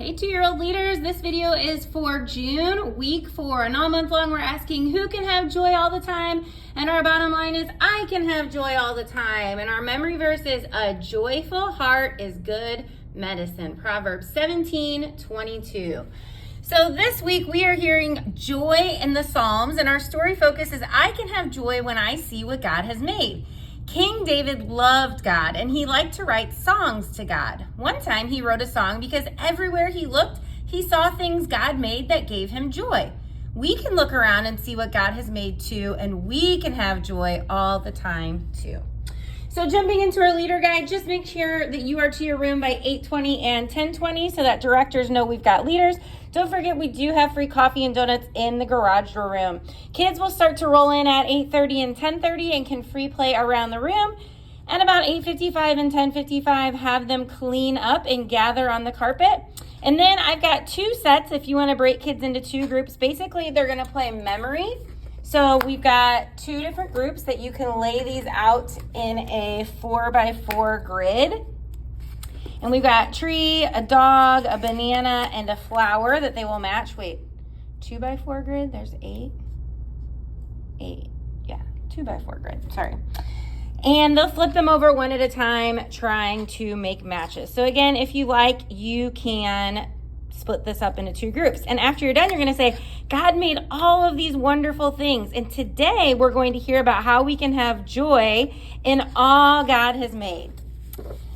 Hey 2-year-old leaders, this video is for June, week 4, and all month long we're asking who can have joy all the time, and our bottom line is I can have joy all the time. And our memory verse is a joyful heart is good medicine, Proverbs 17:22. So this week we are hearing joy in the Psalms, and our story focus is I can have joy when I see what God has made. King David loved God, and he liked to write songs to God. One time he wrote a song because everywhere he looked, he saw things God made that gave him joy. We can look around and see what God has made too, and we can have joy all the time too. So jumping into our leader guide, just make sure that you are to your room by 8:20 and 10:20 so that directors know we've got leaders. Don't forget we do have free coffee and donuts in the garage door room. Kids will start to roll in at 8:30 and 10:30 and can free play around the room. And about 8:55 and 10:55, have them clean up and gather on the carpet. And then I've got 2 sets if you want to break kids into 2 groups. Basically, they're going to play memory. So we've got 2 different groups that you can lay these out in a 4x4 grid. And we've got tree, a dog, a banana, and a flower that they will match. Wait, 2x4 grid? There's 8. 8. Yeah, 2x4 grid. Sorry. And they'll flip them over one at a time, trying to make matches. So again, if you like, you can split this up into 2 groups. And after you're done, you're going to say, God made all of these wonderful things. And today we're going to hear about how we can have joy in all God has made.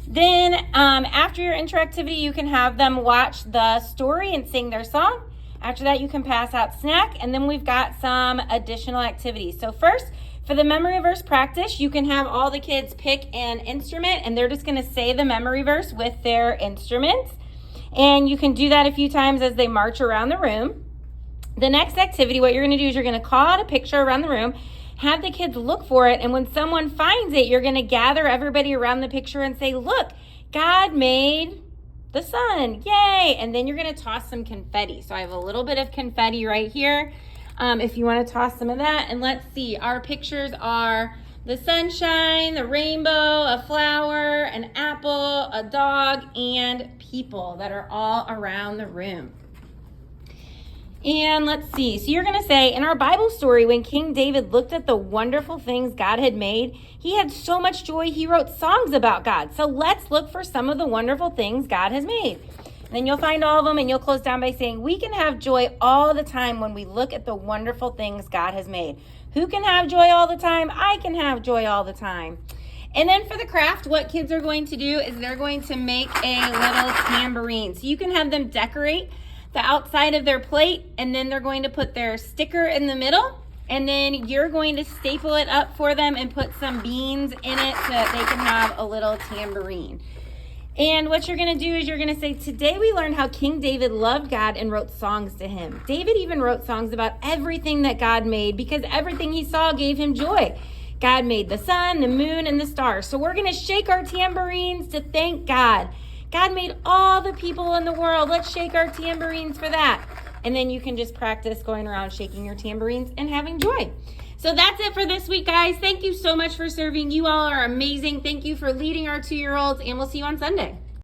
Then after your interactivity, you can have them watch the story and sing their song. After that, you can pass out snack. And then we've got some additional activities. So first, for the memory verse practice, you can have all the kids pick an instrument and they're just going to say the memory verse with their instruments. And you can do that a few times as they march around the room. The next activity, what you're going to do is you're going to call out a picture around the room, have the kids look for it, and when someone finds it, you're going to gather everybody around the picture and say, look, God made the sun, yay! And then you're going to toss some confetti. So I have a little bit of confetti right here if you want to toss some of that. And let's see, our pictures are the sunshine, the rainbow, a flower, an apple, a dog, and people that are all around the room. And let's see. So you're going to say, in our Bible story, when King David looked at the wonderful things God had made, he had so much joy, he wrote songs about God. So let's look for some of the wonderful things God has made. And then you'll find all of them, and you'll close down by saying, we can have joy all the time when we look at the wonderful things God has made. Who can have joy all the time? I can have joy all the time. And then for the craft, what kids are going to do is they're going to make a little tambourine. So you can have them decorate the outside of their plate, and then they're going to put their sticker in the middle, and then you're going to staple it up for them and put some beans in it so that they can have a little tambourine. And what you're going to do is you're going to say, today we learned how King David loved God and wrote songs to him. David even wrote songs about everything that God made because everything he saw gave him joy. God made the sun, the moon, and the stars. So we're going to shake our tambourines to thank God. God made all the people in the world. Let's shake our tambourines for that. And then you can just practice going around shaking your tambourines and having joy. So that's it for this week, guys. Thank you so much for serving. You all are amazing. Thank you for leading our 2-year-olds, and we'll see you on Sunday.